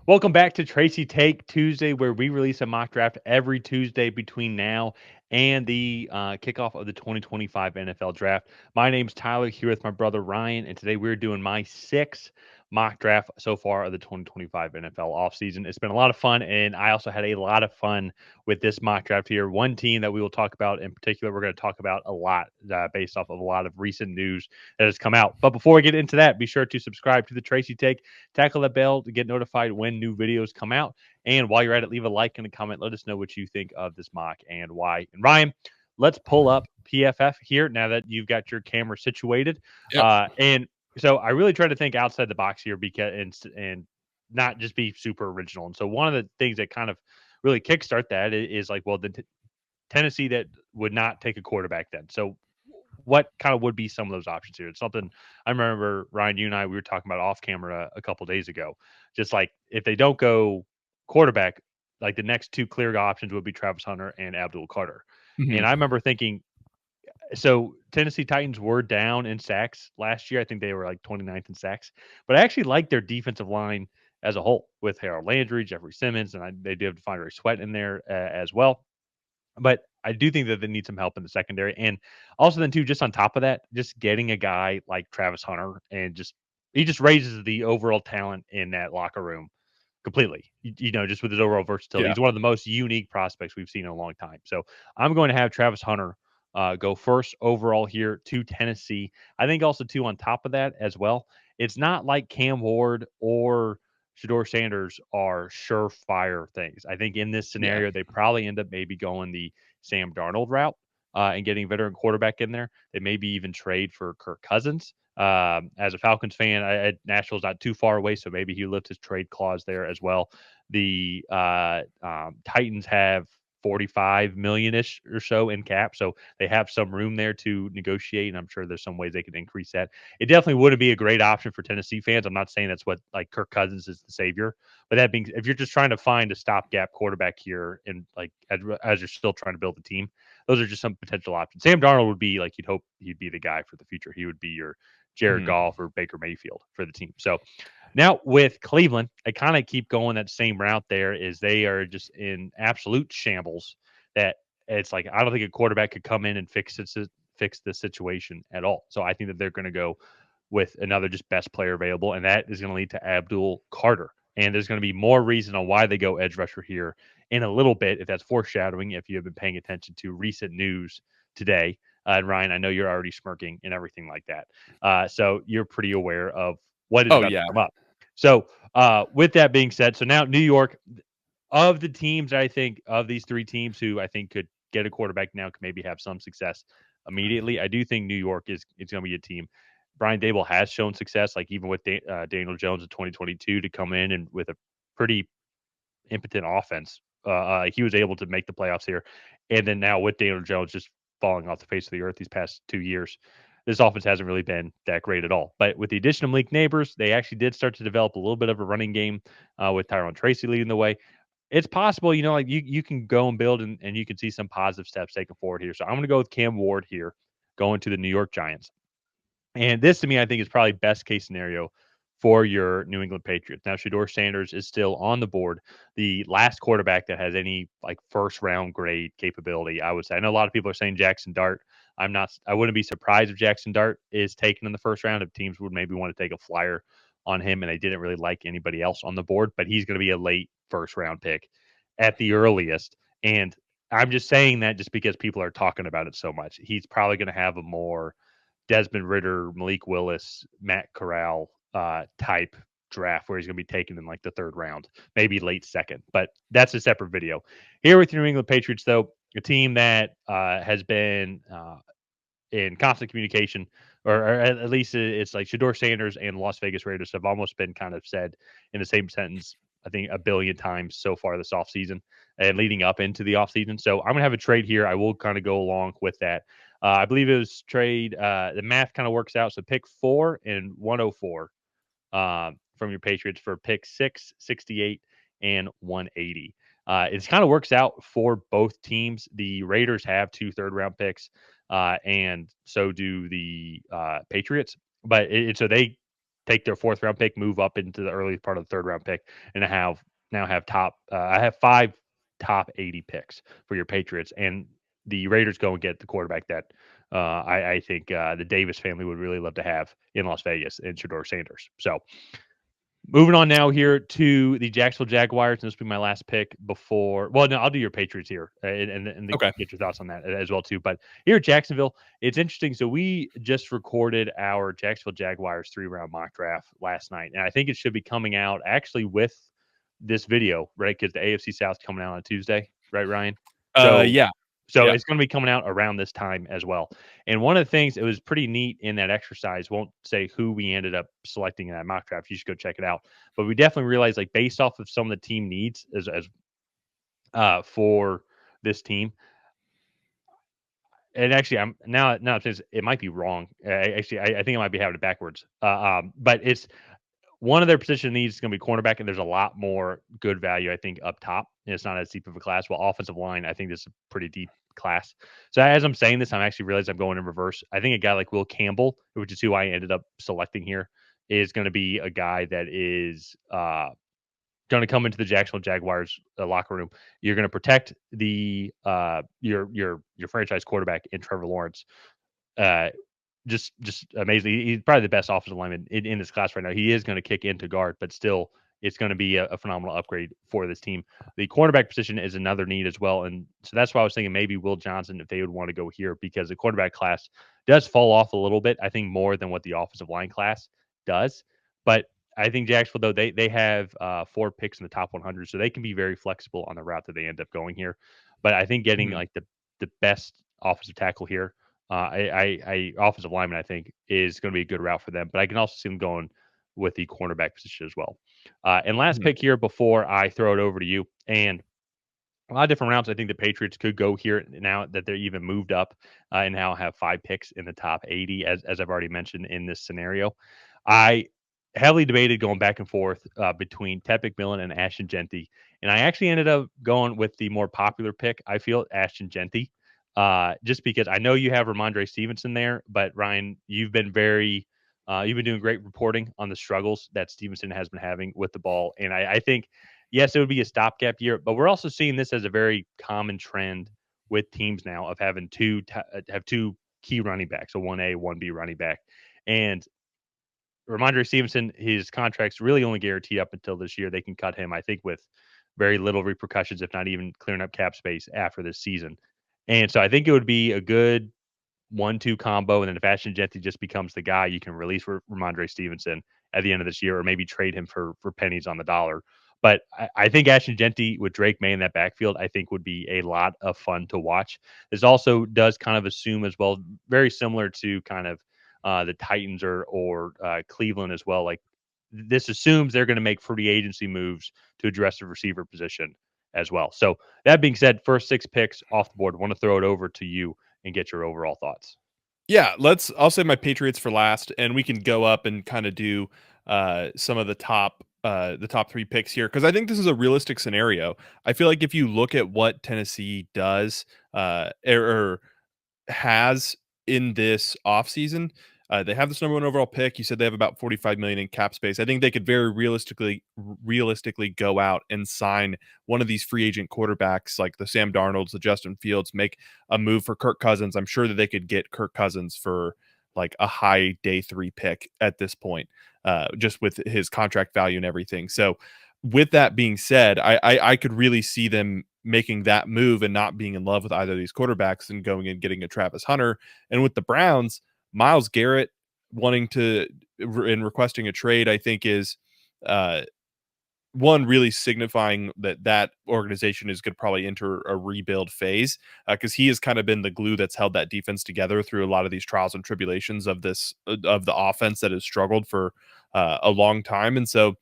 Welcome back to Tracy Take Tuesday, where we release a mock draft every Tuesday between now and the kickoff of the 2025 NFL Draft. My name's Tyler, here with my brother Ryan, and today we're doing my sixth mock draft so far of the 2025 NFL offseason. It's been a lot of fun, and I also had a lot of fun with this mock draft here. One team that we will talk about in particular, we're going to talk about a lot based off of a lot of recent news that has come out. But before we get into that, be sure to subscribe to the Tracy Take. Tackle that bell to get notified when new videos come out. And while you're at it, leave a like and a comment. Let us know what you think of this mock and why. And Ryan, let's pull up PFF here now that you've got your camera situated. Yep. And so I really try to think outside the box here because and not just be super original. And so one of the things that kind of really kickstart that is like, well, Tennessee that would not take a quarterback then. So what kind of would be some of those options here? It's something I remember, Ryan, you and I, we were talking about off camera a couple days ago. Just like if they don't go quarterback, like the next two clear options would be Travis Hunter and Abdul Carter. And I Mhm. remember thinking, so Tennessee Titans were down in sacks last year. I think they were like 29th in sacks, but I actually like their defensive line as a whole with Harold Landry, Jeffrey Simmons, and they do have DeFondre Sweat in there as well. But I do think that they need some help in the secondary. And also then too, just on top of that, just getting a guy like Travis Hunter and just he just raises the overall talent in that locker room completely. Just with his overall versatility. Yeah. He's one of the most unique prospects we've seen in a long time. So I'm going to have Travis Hunter go first overall here to Tennessee. I think also too on top of that as well. It's not like Cam Ward or Shador Sanders are surefire things. I think in this Yeah. scenario, they probably end up maybe going the Sam Darnold route and getting a veteran quarterback in there. They maybe even trade for Kirk Cousins. As a Falcons fan, Nashville's not too far away, so maybe he lifts his trade clause there as well. The Titans have 45 million ish or so in cap, so they have some room there to negotiate, and I'm sure there's some ways they could increase that. It definitely wouldn't be a great option for Tennessee fans. I'm not saying that's what like Kirk Cousins is the savior, but that being, if you're just trying to find a stopgap quarterback here, and like as you're still trying to build the team, those are just some potential options. Sam Darnold would be like you'd hope he'd be the guy for the future. He would be your Jared Mhm. Goff or Baker Mayfield for the team. So now with Cleveland, I kind of keep going that same route there is they are just in absolute shambles that it's like I don't think a quarterback could come in and fix the situation at all. So I think that they're going to go with another just best player available, and that is going to lead to Abdul Carter. And there's going to be more reason on why they go edge rusher here in a little bit, if that's foreshadowing, if you have been paying attention to recent news today. And Ryan, I know you're already smirking and everything like that. So you're pretty aware of what is Oh, about to yeah. come up. So with that being said, so now New York, of the teams, I think of these three teams who I think could get a quarterback now, could maybe have some success immediately. I do think New York is it's going to be a team. Brian Dable has shown success, like even with Daniel Jones in 2022 to come in and with a pretty impotent offense. He was able to make the playoffs here, and then now with Daniel Jones just falling off the face of the earth these past 2 years, this offense hasn't really been that great at all. But with the addition of Malik Neighbors, they actually did start to develop a little bit of a running game with Tyrone Tracy leading the way. It's possible, like you can go and build and you can see some positive steps taken forward here. So I'm going to go with Cam Ward here, going to the New York Giants. And this to me, I think, is probably best case scenario for your New England Patriots. Now, Shador Sanders is still on the board, the last quarterback that has any like first round grade capability. I would say. I know a lot of people are saying Jackson Dart. I'm not. I wouldn't be surprised if Jackson Dart is taken in the first round. If teams would maybe want to take a flyer on him, and they didn't really like anybody else on the board, but he's going to be a late first round pick at the earliest. And I'm just saying that just because people are talking about it so much. He's probably going to have a more Desmond Ritter, Malik Willis, Matt Corral type draft where he's going to be taken in like the third round, maybe late second. But that's a separate video. Here with your New England Patriots, though, a team that has been in constant communication, or at least it's like Shador Sanders and Las Vegas Raiders have almost been kind of said in the same sentence, I think a billion times so far this offseason and leading up into the offseason. So I'm going to have a trade here. I will kind of go along with that. I believe it was trade. The math kind of works out. So pick 4 and 104 from your Patriots for pick 6, 68, and 180. It kind of works out for both teams. The Raiders have 2 third-round picks, and so do the Patriots. But so they take their 4th round pick, move up into the early part of the 3rd round pick, and now have top. I have 5 top 80 picks for your Patriots, and the Raiders go and get the quarterback that I think the Davis family would really love to have in Las Vegas in Shador Sanders. So moving on now here to the Jacksonville Jaguars, and this will be my last pick before. Well, no, I'll do your Patriots here, and Okay. get your thoughts on that as well too. But here at Jacksonville, it's interesting. So we just recorded our Jacksonville Jaguars 3-round mock draft last night, and I think it should be coming out actually with this video, right? Because the AFC South coming out on Tuesday, right, Ryan? So Yeah. so Yeah. it's going to be coming out around this time as well. And one of the things it was pretty neat in that exercise, won't say who we ended up selecting in that mock draft. You should go check it out. But we definitely realized, like, based off of some of the team needs as for this team. And actually, I'm now it might be wrong. I think I might be having it backwards. But it's one of their position needs is going to be cornerback, and there's a lot more good value, I think, up top. And it's not as deep of a class. Well, offensive line, I think this is a pretty deep class. So as I'm saying this, I'm actually realizing I'm going in reverse. I think a guy like Will Campbell, which is who I ended up selecting here, is going to be a guy that is going to come into the Jacksonville Jaguars locker room. You're going to protect the your franchise quarterback in Trevor Lawrence. Uh, just amazing. He's probably the best offensive lineman in this class right now. He is going to kick into guard, but still, it's going to be a phenomenal upgrade for this team. The cornerback position is another need as well, and so that's why I was thinking maybe Will Johnson if they would want to go here, because the quarterback class does fall off a little bit. I think more than what the offensive line class does, but I think Jacksonville, though, they have 4 picks in the top 100, so they can be very flexible on the route that they end up going here. But I think getting Mhm. like the best offensive tackle here, I offensive lineman, I think, is going to be a good route for them. But I can also see them going with the cornerback position as well. And last Mhm. pick here before I throw it over to you, and a lot of different rounds. I think the Patriots could go here now that they're even moved up and now have 5 picks in the top 80, as I've already mentioned in this scenario. I heavily debated going back and forth between Ted McMillan and Ashton Genty, and I actually ended up going with the more popular pick. I feel Ashton Genty, just because I know you have Ramondre Stevenson there, but Ryan, you've been doing great reporting on the struggles that Stevenson has been having with the ball, and I think yes, it would be a stopgap year, but we're also seeing this as a very common trend with teams now of having have 2 key running backs, a 1A, 1B running back. And Ramondre Stevenson, his contract's really only guaranteed up until this year. They can cut him, I think, with very little repercussions, if not even clearing up cap space after this season. And so I think it would be a good 1-2 combo. And then if Ashton Genty just becomes the guy, you can release Ramondre Stevenson at the end of this year, or maybe trade him for pennies on the dollar. But I think Ashton Genty with Drake May in that backfield, I think would be a lot of fun to watch. This also does kind of assume as well, very similar to kind of the Titans or Cleveland as well. Like, this assumes they're going to make free agency moves to address the receiver position as well. So that being said, first 6 picks off the board. I want to throw it over to you and get your overall thoughts. Yeah, I'll say my Patriots for last, and we can go up and kind of do some of the top 3 picks here, because I think this is a realistic scenario. I feel like if you look at what Tennessee does or has in this offseason. They have this number 1 overall pick. You said they have about 45 million in cap space. I think they could very realistically go out and sign one of these free agent quarterbacks like the Sam Darnolds, the Justin Fields, make a move for Kirk Cousins. I'm sure that they could get Kirk Cousins for like a high day 3 pick at this point, just with his contract value and everything. So with that being said, I could really see them making that move and not being in love with either of these quarterbacks and going and getting a Travis Hunter. And with the Browns, Miles Garrett wanting to and requesting a trade, I think is uh, one really signifying that that organization is going to probably enter a rebuild phase, because he has kind of been the glue that's held that defense together through a lot of these trials and tribulations of this of the offense that has struggled for a long time. And so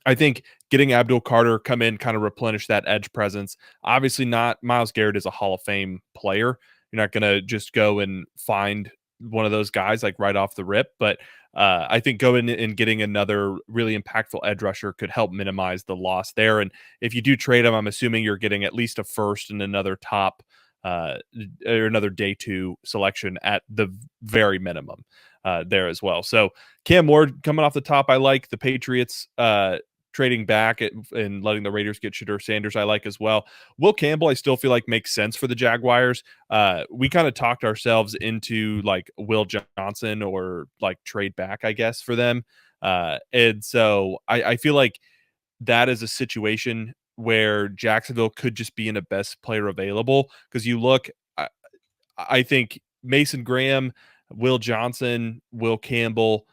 I think getting Abdul Carter come in, kind of replenish that edge presence. Obviously, not Miles Garrett is a Hall of Fame player. You're not going to just go and find one of those guys like right off the rip. But I think going and getting another really impactful edge rusher could help minimize the loss there. And if you do trade him, I'm assuming you're getting at least a first and another top or another day 2 selection at the very minimum there as well. So Cam Ward coming off the top, I like the Patriots trading back and letting the Raiders get Shedeur Sanders, I like as well. Will Campbell, I still feel like makes sense for the Jaguars. We kind of talked ourselves into like Will Johnson or like trade back, I guess, for them. And so I feel like that is a situation where Jacksonville could just be in a best player available because you look, I think Mason Graham, Will Johnson, Will Campbell,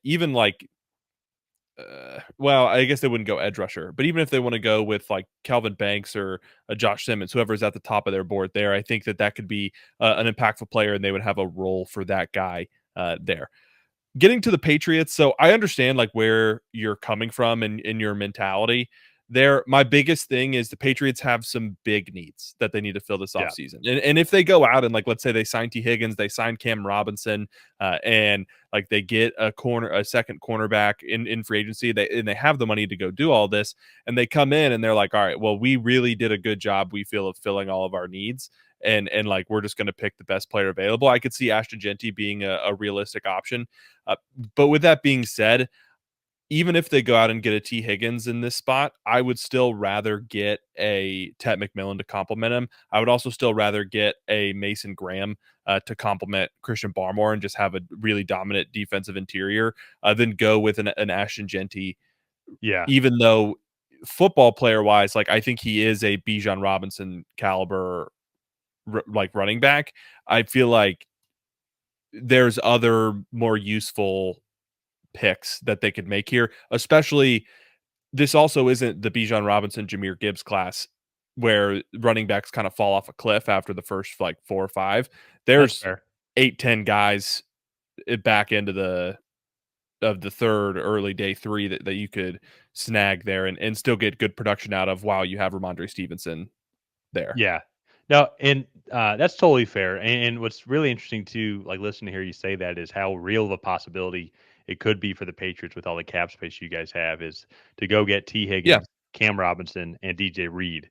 even like well, I guess they wouldn't go edge rusher, but even if they want to go with like Calvin Banks or Josh Simmons, whoever's at the top of their board there, I think that could be an impactful player, and they would have a role for that guy there. Getting to the Patriots, so I understand like where you're coming from and in your mentality there. My biggest thing is the Patriots have some big needs that they need to fill this Yeah. offseason. And if they go out and like, let's say they sign T. Higgins, they sign Cam Robinson, and like they get a second cornerback in free agency, they have the money to go do all this, and they come in and they're like, all right, well, we really did a good job, we feel, of filling all of our needs. And like we're just going to pick the best player available. I could see Ashton Genty being a realistic option. But with that being said, even if they go out and get a T. Higgins in this spot, I would still rather get a Ted McMillan to complement him. I would also still rather get a Mason Graham to complement Christian Barmore and just have a really dominant defensive interior than go with an Ashton Genty. Yeah. Even though football player wise, like I think he is a Bijan Robinson caliber like running back. I feel like there's other more useful picks that they could make here, especially this also isn't the Bijan Robinson, Jahmyr Gibbs class where running backs kind of fall off a cliff after the first like 4 or 5. That's There's fair. 8-10 guys back into the third, early day 3 that you could snag there and still get good production out of while you have Ramondre Stevenson there. Yeah. No, and that's totally fair. And what's really interesting to like listen to hear you say that is how real of a possibility it could be for the Patriots with all the cap space you guys have is to go get T. Yeah. Higgins, Cam Robinson, and DJ Reed.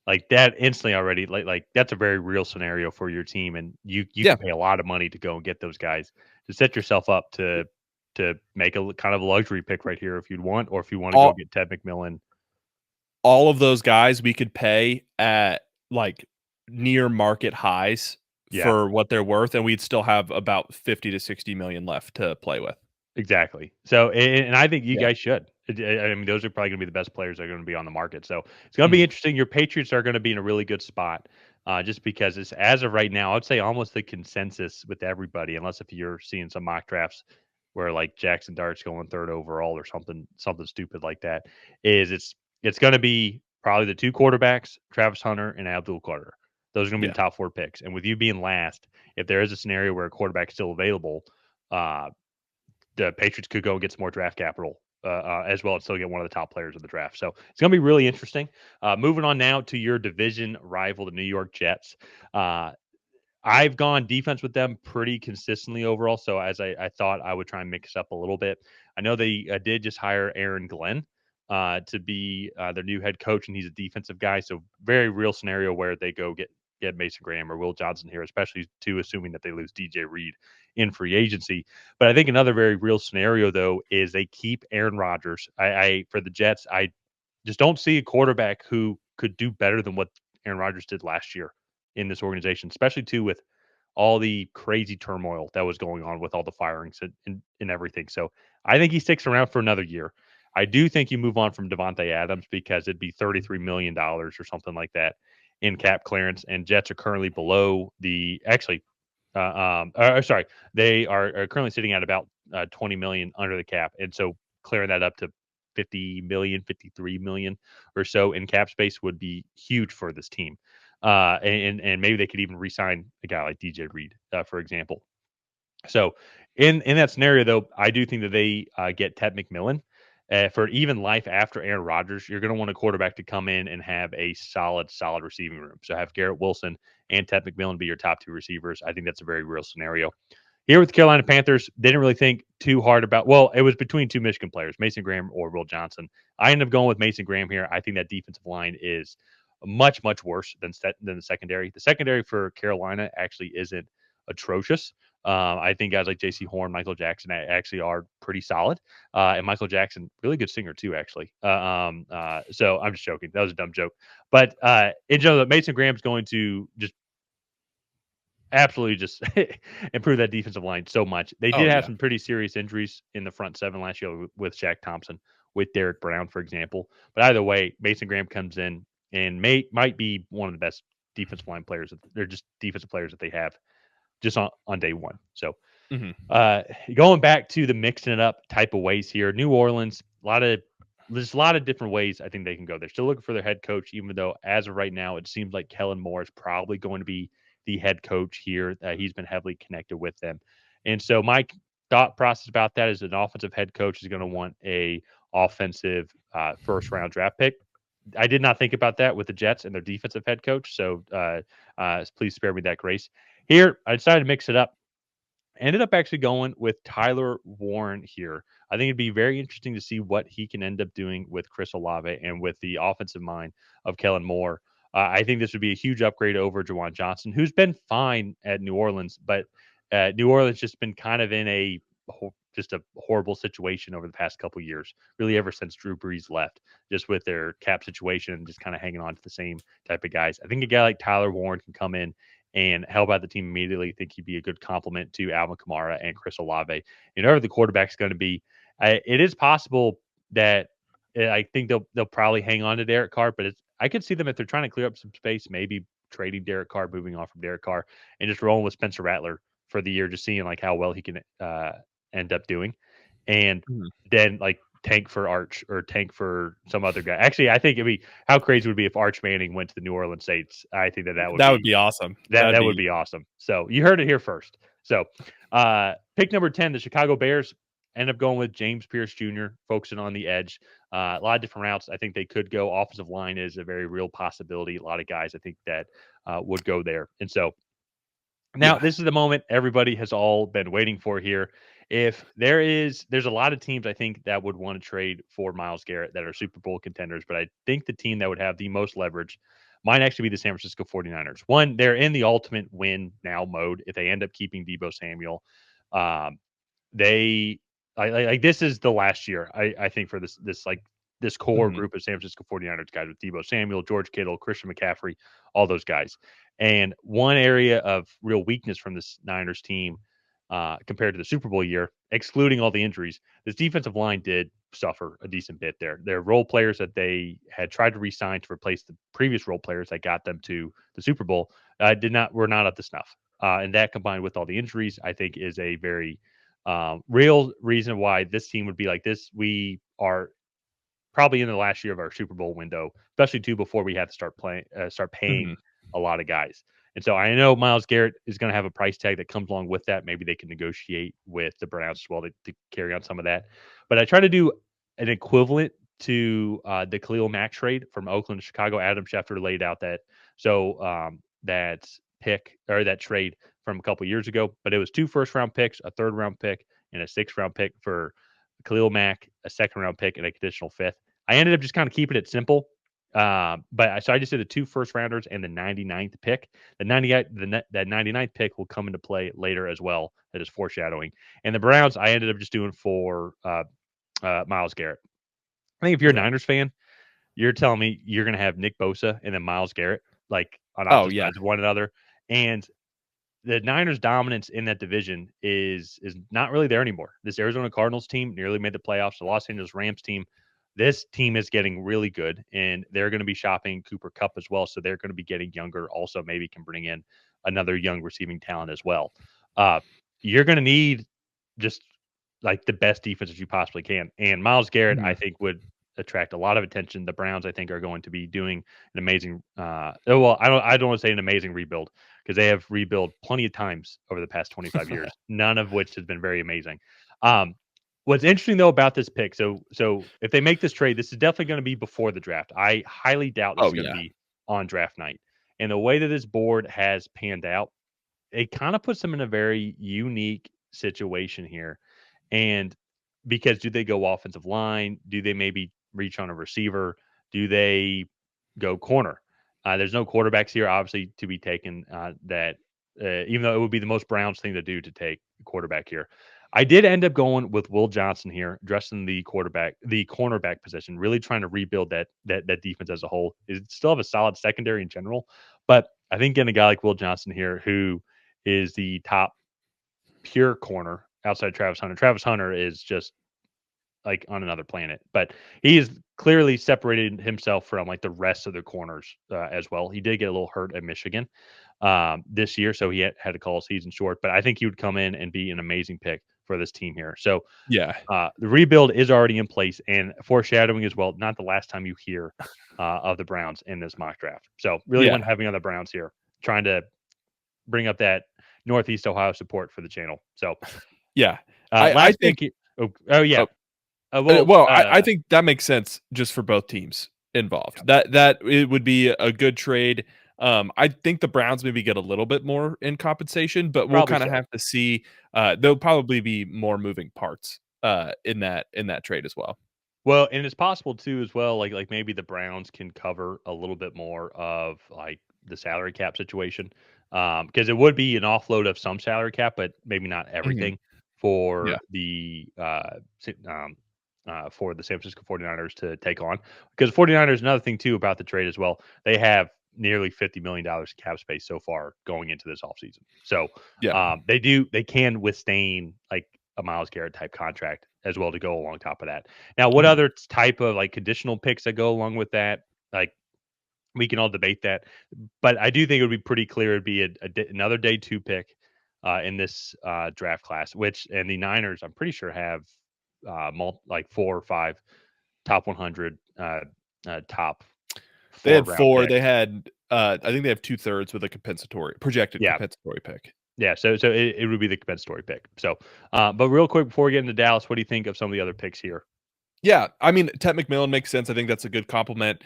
Like that instantly already, like that's a very real scenario for your team, and you Yeah. can pay a lot of money to go and get those guys to set yourself up to make a kind of a luxury pick right here if you'd want, or if you want to go All get Ted McMillan. all of those guys we could pay at like near market highs Yeah. for what they're worth, and we'd still have about 50 to 60 million left to play with. Exactly. So, and I think you Yeah. guys should. I mean, those are probably going to be the best players that are going to be on the market. So it's going to be Mhm. interesting. Your Patriots are going to be in a really good spot, just because it's as of right now. I'd say almost the consensus with everybody, unless if you're seeing some mock drafts where like Jackson Dart's going third overall or something stupid like that, is it's going to be probably the 2 quarterbacks, Travis Hunter and Abdul Carter. Those are going to be Yeah. the top 4 picks. And with you being last, if there is a scenario where a quarterback's still available, uh, the Patriots could go and get some more draft capital as well and still get one of the top players of the draft. So it's going to be really interesting. Moving on now to your division rival, the New York Jets. Uh, I've gone defense with them pretty consistently overall. So as I thought I would try and mix up a little bit. I know they did just hire Aaron Glenn to be their new head coach, and he's a defensive guy. So very real scenario where they go get Mason Graham or Will Johnson here, especially too, assuming that they lose DJ Reed in free agency. But I think another very real scenario though is they keep Aaron Rodgers. I for the Jets, I just don't see a quarterback who could do better than what Aaron Rodgers did last year in this organization, especially too with all the crazy turmoil that was going on with all the firings and everything. So I think he sticks around for another year. I do think you move on from Devontae Adams because it'd be $33 million or something like that in cap clearance, and Jets are currently below the actually. Sorry, they are currently sitting at about 20 million under the cap, and so clearing that up to 50 million, 53 million or so in cap space would be huge for this team. And maybe they could even re-sign a guy like DJ Reed, for example. So in that scenario, though, I do think that they get Ted McMillan. For even life after Aaron Rodgers, you're going to want a quarterback to come in and have a solid receiving room. So have Garrett Wilson and Ted McMillan be your top 2 receivers. I think that's a very real scenario. Here with the Carolina Panthers, they didn't really think too hard about. Well, it was between 2 Michigan players, Mason Graham or Will Johnson. I ended up going with Mason Graham here. I think that defensive line is much worse than the secondary. The secondary for Carolina actually isn't atrocious. I think guys like J.C. Horn, Michael Jackson actually are pretty solid, and Michael Jackson, really good singer too, actually. So I'm just joking. That was a dumb joke, but in general, Mason Graham's going to just absolutely just improve that defensive line so much. They Oh did have yeah. some pretty serious injuries in the front seven last year with Shaq Thompson, with Derek Brown, for example. But either way, Mason Graham comes in and might be one of the best defensive line players. They're just defensive players that they have just on day one. So Hmm. going back to the mixing it up type of ways here, New Orleans, there's a lot of different ways I think they can go. They're still looking for their head coach, even though as of right now, it seems like Kellen Moore is probably going to be the head coach here. He's been heavily connected with them. And so my thought process about that is an offensive head coach is going to want a offensive first round draft pick. I did not think about that with the Jets and their defensive head coach. So please spare me that grace. Here, I decided to mix it up. Ended up actually going with Tyler Warren here. I think it'd be very interesting to see what he can end up doing with Chris Olave and with the offensive mind of Kellen Moore. I think this would be a huge upgrade over Jawan Johnson, who's been fine at New Orleans, but New Orleans just been kind of in just a horrible situation over the past couple years, really ever since Drew Brees left, just with their cap situation and just kind of hanging on to the same type of guys. I think a guy like Tyler Warren can come in and help out the team immediately. I think he'd be a good complement to Alvin Kamara and Chris Olave. You know, whoever the quarterback's going to be, it is possible that I think they'll probably hang on to Derek Carr, but I could see them if they're trying to clear up some space, maybe trading Derek Carr, moving on from Derek Carr, and just rolling with Spencer Rattler for the year, just seeing like how well he can end up doing, and Hmm. then like tank for Arch or tank for some other guy. Actually, I think it'd be how crazy it would be if Arch Manning went to the New Orleans Saints. I think that would That would be be awesome. that would be awesome. So you heard it here first. So pick number 10, the Chicago Bears end up going with James Pierce Jr., focusing on the edge. A lot of different routes. I think they could go. Offensive line is a very real possibility. A lot of guys I think that would go there. And so now Yeah. this is the moment everybody has all been waiting for here. If there's a lot of teams I think that would want to trade for Miles Garrett that are Super Bowl contenders, but I think the team that would have the most leverage might actually be the San Francisco 49ers. One, they're in the ultimate win now mode if they end up keeping Debo Samuel. Um, they like this is the last year I think for this core Hmm. group of San Francisco 49ers guys with Debo Samuel, George Kittle, Christian McCaffrey, all those guys. And one area of real weakness from this Niners team compared to the Super Bowl year, excluding all the injuries, this defensive line did suffer a decent bit there. Their role players that they had tried to re-sign to replace the previous role players that got them to the Super Bowl were not up to snuff. And that combined with all the injuries, I think is a very real reason why this team would be like this. We are probably in the last year of our Super Bowl window, especially too before we have to start paying Hmm. a lot of guys. And so I know Miles Garrett is going to have a price tag that comes along with that. Maybe they can negotiate with the Browns as well to carry on some of that. But I try to do an equivalent to the Khalil Mack trade from Oakland to Chicago. Adam Schefter laid out that pick or that trade from a couple years ago, but it was 2 first round picks, a third round pick, and a 6th round pick for Khalil Mack, a 2nd round pick, and a conditional 5th. I ended up just kind of keeping it simple. So I just did the 2 first rounders and the 99th pick. That 99th pick will come into play later as well. That is foreshadowing. And the Browns, I ended up just doing for Miles Garrett. I think if you're a Okay. Niners fan, you're telling me you're going to have Nick Bosa and then Miles Garrett like on Oh opposite yeah. sides of one another. And the Niners' dominance in that division is not really there anymore. This Arizona Cardinals team nearly made the playoffs. The Los Angeles Rams team, this team is getting really good, and they're going to be shopping Cooper Cup as well. So they're going to be getting younger. Also, maybe can bring in another young receiving talent as well. Uh, you're going to need just like the best defense that you possibly can. And Miles Garrett, Hmm. I think, would attract a lot of attention. The Browns, I think, are going to be doing an amazing. Well, I don't want to say an amazing rebuild because they have rebuilt plenty of times over the past 25 years, none of which has been very amazing. Um, what's interesting though about this pick, so if they make this trade, this is definitely going to be before the draft. I highly doubt this is Oh going to yeah. be on draft night. And the way that this board has panned out, it kind of puts them in a very unique situation here. And because do they go offensive line? Do they maybe reach on a receiver? Do they go corner? There's no quarterbacks here, obviously, to be taken. Even though it would be the most Browns thing to do to take a quarterback here, I did end up going with Will Johnson here, addressing the cornerback position, really trying to rebuild that defense as a whole. It still have a solid secondary in general, but I think getting a guy like Will Johnson here, who is the top pure corner outside Travis Hunter. Travis Hunter is just like on another planet, but he is clearly separated himself from like the rest of the corners as well. He did get a little hurt at Michigan this year, so he had to call a season short. But I think he would come in and be an amazing pick for this team here. So Yeah. the rebuild is already in place, and foreshadowing as well. Not the last time you hear of the Browns in this mock draft. So really, Yeah. when having other Browns here, trying to bring up that Northeast Ohio support for the channel. So Yeah. I last think pick. Oh yeah. oh, I Uh, think that makes sense just for both teams involved. yeah, That it would be a good trade. I think the Browns maybe get a little bit more in compensation, but we'll probably kind of so. have to see. There'll probably be more moving parts in that trade as well. Well, and it's possible too as well, like maybe the Browns can cover a little bit more of like the salary cap situation. Because it would be an offload of some salary cap, but maybe not Mhm. everything Yeah. for the San Francisco 49ers to take on. Because 49ers, another thing too about the trade as well, they have nearly $50 million cap space so far going into this offseason. So Yeah. they can withstand like a Miles Garrett type contract as well to go along top of that. Now, what Mhm. other type of like conditional picks that go along with that? Like we can all debate that, but I do think it would be pretty clear it'd be another day two pick in this draft class, which and the Niners I'm pretty sure have like 4 or 5 top 100 top They four had round 4. They picks. had I think they have 2/3 with a compensatory projected Yeah, compensatory pick. yeah. So it would be the compensatory pick. So, but real quick before we get into Dallas, what do you think of some of the other picks here? Yeah, I mean, Ted McMillan makes sense. I think that's a good compliment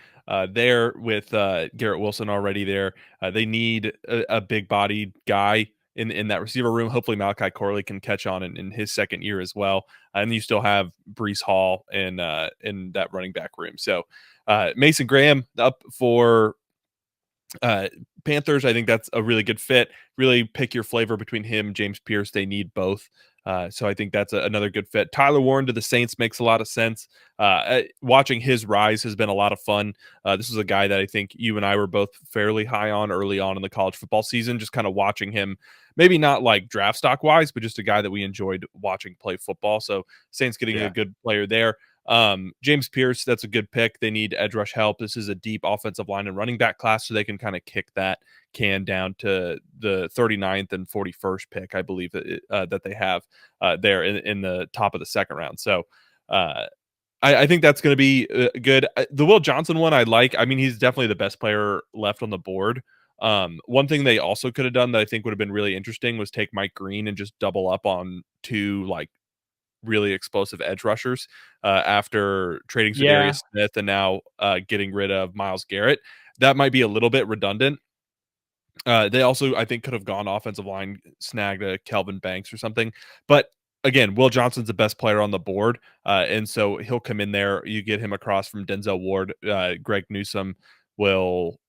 there with Garrett Wilson already there. They need a big-bodied guy in that receiver room. Hopefully, Malachi Corley can catch on in his second year as well. And you still have Brees Hall in that running back room. So Mason Graham up for uh, Panthers, I think that's a really good fit. Really pick your flavor between him, James Pierce. They need both. So I think that's another good fit. Tyler Warren to the Saints makes a lot of sense. Watching his rise has been a lot of fun. This is a guy that I think you and I were both fairly high on early on in the college football season. Just kind of watching him, maybe not like draft stock wise, but just a guy that we enjoyed watching play football. So Saints getting a Yeah, good player there. James Pierce, that's a good pick. They need edge rush help. This is a deep offensive line and running back class, so they can kind of kick that can down to the 39th and 41st pick, I believe that they have there in the top of the second round. So uh, I think that's going to be good. The Will Johnson one I like. I mean, he's definitely the best player left on the board. One thing they also could have done that I think would have been really interesting was take Mike Green and just double up on two like really explosive edge rushers after trading yeah, Zadarius Smith and now getting rid of Miles Garrett. That might be a little bit redundant. They also, I think, could have gone offensive line, snagged a Kelvin Banks or something. But again, Will Johnson's the best player on the board. And so he'll come in there. You get him across from Denzel Ward. Greg Newsome will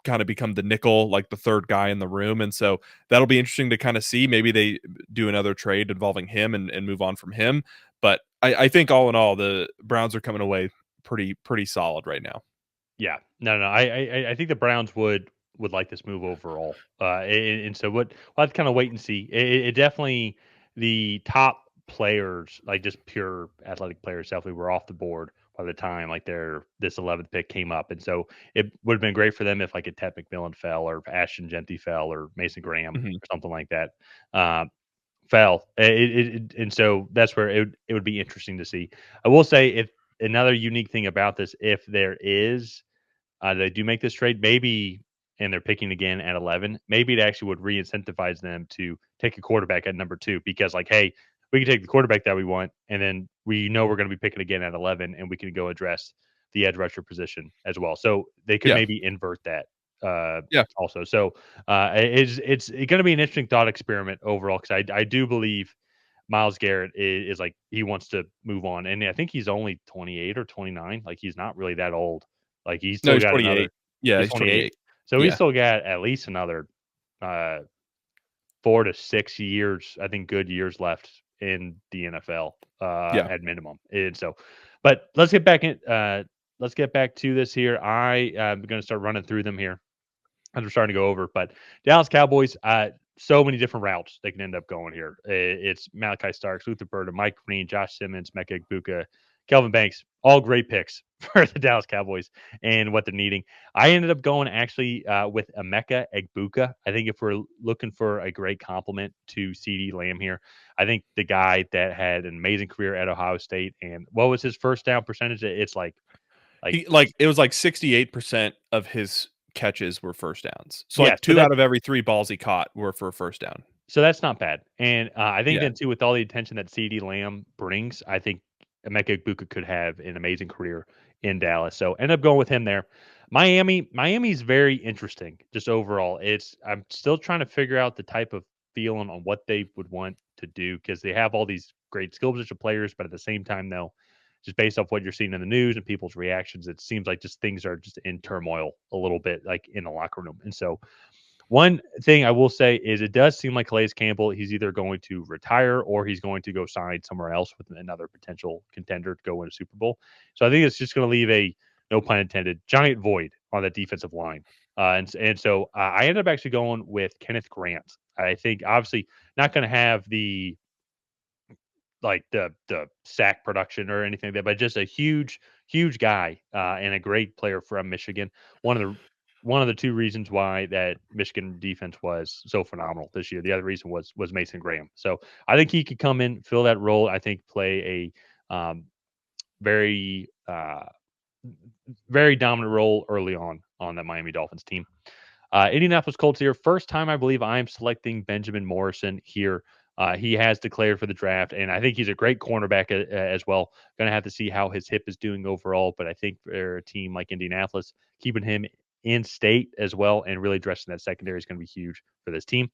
kind of become the nickel, like the third guy in the room. And so that'll be interesting to kind of see. Maybe they do another trade involving him and move on from him. But I think all in all, the Browns are coming away pretty solid right now. yeah. No. I think the Browns would like this move overall. And so we'll have to kind of wait and see. It definitely the top players, like just pure athletic players, definitely were off the board by the time like their this 11th pick came up. And so it would have been great for them if like a Ted McMillan fell or if Ashton Genty fell or Mason Graham Mhm. or something like that. Fell. And so that's where it would be interesting to see. I will say if another unique thing about this, if there is they do make this trade, maybe, and they're picking again at 11, maybe it actually would re-incentivize them to take a quarterback at number 2 because, like, hey, we can take the quarterback that we want, and then we know we're going to be picking again at 11, and we can go address the edge rusher position as well. So they could Yeah. maybe invert that Yeah. also. So it's going to be an interesting thought experiment overall because I do believe Miles Garrett is like he wants to move on, and I think he's only 28 or 29. Like he's not really that old. Like he's No, still he's got another 28. Yeah, He's he's 28. 28. So he's Yeah. still got at least another uh, 4 to 6 years, I think, good years left in the NFL Yeah. at minimum. And so, but let's get back in. Let's get back to this here. I am going to start running through them here as we're starting to go over. But Dallas Cowboys, so many different routes they can end up going here. It's Malachi Starks, Luther Burden, Mike Green, Josh Simmons, Mecca Buka, Kelvin Banks, all great picks for the Dallas Cowboys and what they're needing. I ended up going actually with Emeka Egbuka. I think if we're looking for a great compliment to CD Lamb here, I think the guy that had an amazing career at Ohio State, and what was his first down percentage? It's like It was like 68% of his catches were first downs. So yeah. like 2 out of every 3 balls he caught were for a first down. So that's not bad. And I think Yeah. then too, with all the attention that CD Lamb brings, I think Emeka Egbuka could have an amazing career in Dallas. So end up going with him there. Miami's very interesting just overall. I'm still trying to figure out the type of feeling on what they would want to do because they have all these great skill position players, but at the same time, though, just based off what you're seeing in the news and people's reactions, it seems like just things are just in turmoil a little bit, like in the locker room. And so one thing I will say is it does seem like Calais Campbell, he's either going to retire or he's going to go sign somewhere else with another potential contender to go win a Super Bowl. So I think it's just going to leave a, no pun intended, giant void on that defensive line. And so I ended up actually going with Kenneth Grant. I think obviously not going to have the sack production or anything like that, but just a huge guy and a great player from Michigan. One of the one of the two reasons why that Michigan defense was so phenomenal this year. The other reason was Mason Graham. So I think he could come in, fill that role. I think play a very very dominant role early on that Miami Dolphins team. Indianapolis Colts here. First time I believe I'm selecting Benjamin Morrison here. He has declared for the draft, and I think he's a great cornerback as well. Going to have to see how his hip is doing overall, but I think for a team like Indianapolis, keeping him in state as well and really addressing that secondary is going to be huge for this team.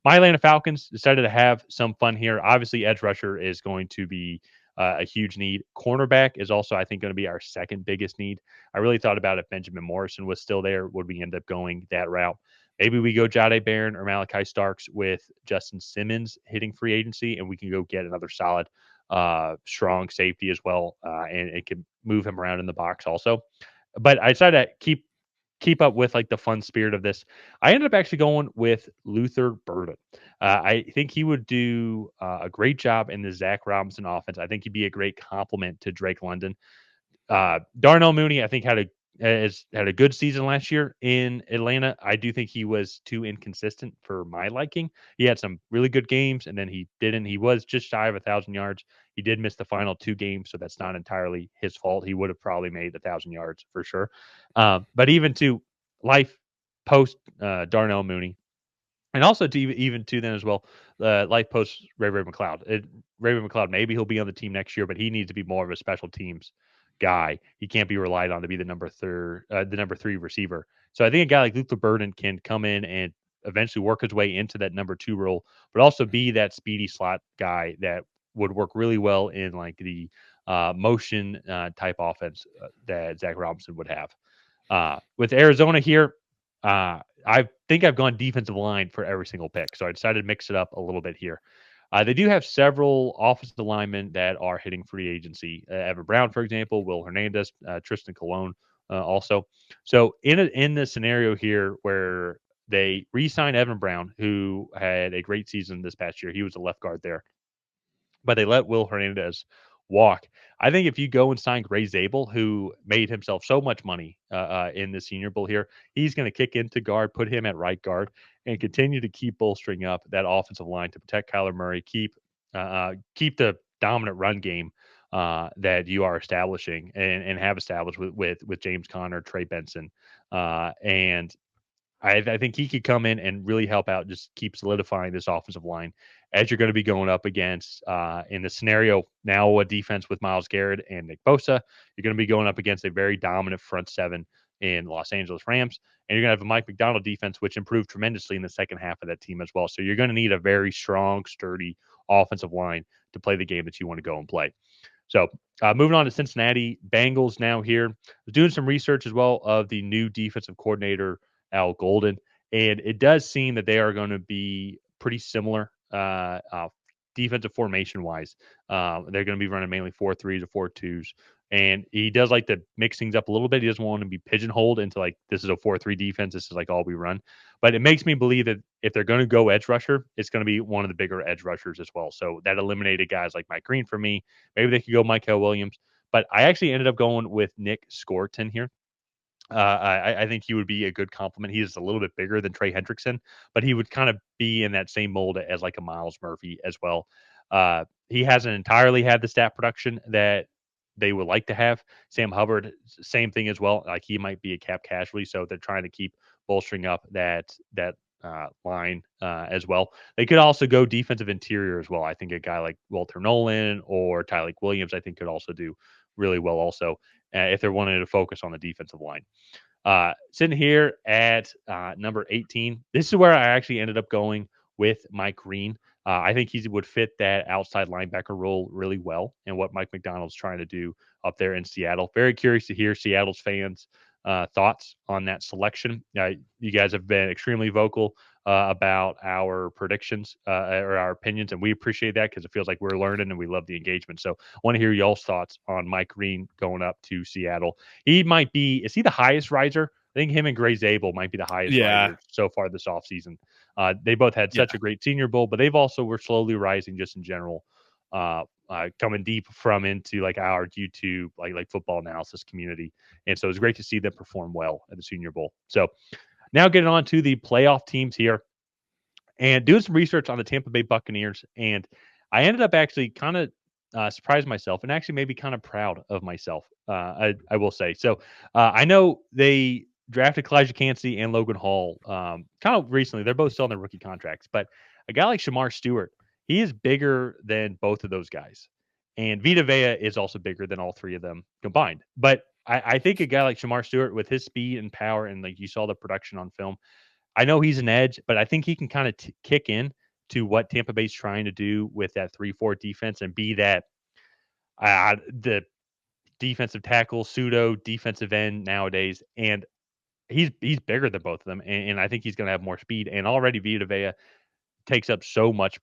My Atlanta Falcons decided to have some fun here. Obviously, edge rusher is going to be a huge need. Cornerback is also, I think, going to be our second biggest need. I really thought about if Benjamin Morrison was still there, would we end up going that route? Maybe we go Jade Barron or Malachi Starks with Justin Simmons hitting free agency, and we can go get another solid, strong safety as well, and it can move him around in the box also. But I decided to keep up with like the fun spirit of this. I ended up actually going with Luther Burden. I think he would do a great job in the Zach Robinson offense. I think he'd be a great complement to Drake London. Darnell Mooney, I think had a good season last year in Atlanta. I do think he was too inconsistent for my liking. He had some really good games, and then he didn't. He was just shy of 1,000 yards. He did miss the final 2 games, so that's not entirely his fault. He would have probably made 1,000 yards for sure. But even to life post Darnell Mooney, and also to even to then as well, life post Ray McLeod. Ray McLeod, maybe he'll be on the team next year, but he needs to be more of a special teams guy. He can't be relied on to be the number 3 receiver. So I think a guy like Luther Burden can come in and eventually work his way into that number 2 role, but also be that speedy slot guy that would work really well in like the motion type offense that Zach Robinson would have. With Arizona here, I think I've gone defensive line for every single pick, so I decided to mix it up a little bit here. They do have several offensive linemen that are hitting free agency. Evan Brown, for example, Will Hernandez, Tristan Colon, also. So in the scenario here where they re-signed Evan Brown, who had a great season this past year, he was a left guard there, but they let Will Hernandez walk. I think if you go and sign Gray Zabel, who made himself so much money in the Senior Bowl here, he's going to kick into guard, put him at right guard, and continue to keep bolstering up that offensive line to protect Kyler Murray, keep the dominant run game that you are establishing and have established with James Conner, Trey Benson, and I think he could come in and really help out, just keep solidifying this offensive line as you're going to be going up against in the scenario now a defense with Miles Garrett and Nick Bosa. You're going to be going up against a very dominant front seven in Los Angeles Rams, and you're going to have a Mike McDonald defense, which improved tremendously in the second half of that team as well. So you're going to need a very strong, sturdy offensive line to play the game that you want to go and play. So moving on to Cincinnati Bengals now here. I was doing some research as well of the new defensive coordinator, Al Golden, and it does seem that they are going to be pretty similar defensive formation wise. They're going to be running mainly 4-3s or 4-2s. And he does like to mix things up a little bit. He doesn't want to be pigeonholed into like, this is a 4-3 defense. This is like all we run. But it makes me believe that if they're going to go edge rusher, it's going to be one of the bigger edge rushers as well. So that eliminated guys like Mike Green for me. Maybe they could go Michael Williams. But I actually ended up going with Nick Scorton here. I think he would be a good compliment. He is a little bit bigger than Trey Hendrickson, but he would kind of be in that same mold as like a Miles Murphy as well. He hasn't entirely had the stat production that they would like to have. Sam Hubbard, same thing as well. Like he might be a cap casualty, so they're trying to keep bolstering up that line as well. They could also go defensive interior as well. I think a guy like Walter Nolan or Tyleik Williams, I think, could also do really well also if they're wanting to focus on the defensive line. Sitting here at number 18, this is where I actually ended up going with Mike Green. I think he would fit that outside linebacker role really well and what Mike McDonald's trying to do up there in Seattle. Very curious to hear Seattle's fans' thoughts on that selection. You guys have been extremely vocal about our predictions or our opinions, and we appreciate that because it feels like we're learning and we love the engagement. So I want to hear y'all's thoughts on Mike Green going up to Seattle. He might be, is he the highest riser? I think him and Gray Zabel might be the highest risers so far this offseason. They both had such a great Senior Bowl, but they've also were slowly rising just in general, coming deep from into like our YouTube, like football analysis community. And so it's great to see them perform well at the Senior Bowl. So now getting on to the playoff teams here and doing some research on the Tampa Bay Buccaneers. And I ended up actually kind of surprised myself and actually maybe kind of proud of myself, I will say. So I know they drafted Kalijah Cansey and Logan Hall kind of recently. They're both still on their rookie contracts. But a guy like Shamar Stewart, he is bigger than both of those guys. And Vita Vea is also bigger than all three of them combined. But I think a guy like Shamar Stewart with his speed and power, and like you saw the production on film, I know he's an edge, but I think he can kind of kick in to what Tampa Bay's trying to do with that 3-4 defense and be that the defensive tackle, pseudo defensive end nowadays. And he's bigger than both of them, and I think he's going to have more speed. And already Vita Vea takes up so much,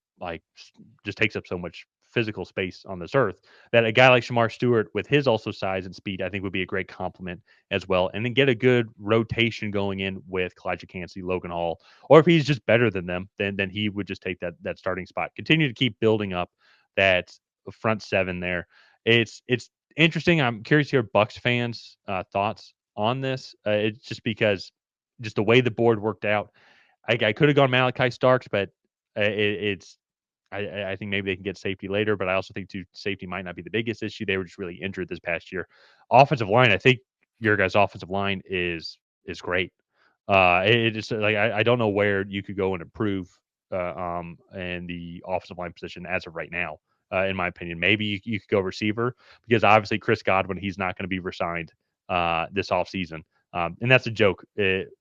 just takes up so much physical space on this earth that a guy like Shamar Stewart with his also size and speed, I think would be a great compliment as well. And then get a good rotation going in with Kalijah Cansey, Logan Hall, or if he's just better than them, then he would just take that starting spot. Continue to keep building up that front seven there. It's interesting. I'm curious to hear Bucs fans' thoughts on this. It's just because just the way the board worked out. I could have gone Malachi Starks, but it's I think maybe they can get safety later, but I also think safety might not be the biggest issue. They were just really injured this past year. Offensive line, I think your guys' offensive line is great. It just like I don't know where you could go and improve in the offensive line position as of right now. In my opinion, maybe you could go receiver because obviously Chris Godwin, he's not going to be resigned this offseason. And that's a joke,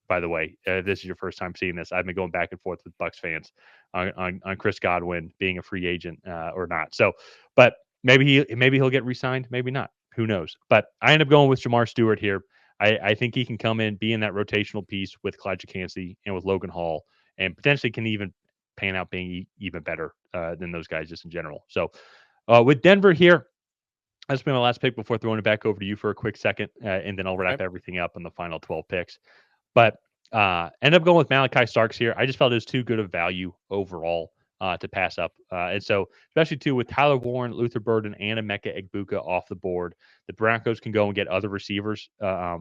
by the way. This is your first time seeing this. I've been going back and forth with Bucs fans on Chris Godwin being a free agent or not. So, but maybe he'll get re-signed, maybe not. Who knows? But I end up going with Shamar Stewart here. I think he can come in, be in that rotational piece with Kalijah Cansey and with Logan Hall, and potentially can even pan out being even better than those guys just in general. So, with Denver here, that's been my last pick before throwing it back over to you for a quick second, and then I'll wrap everything up in the final 12 picks. But end up going with Malachi Starks here. I just felt it was too good of value overall to pass up. And so, especially too with Tyler Warren, Luther Burden, and Emeka Egbuka off the board, the Broncos can go and get other receivers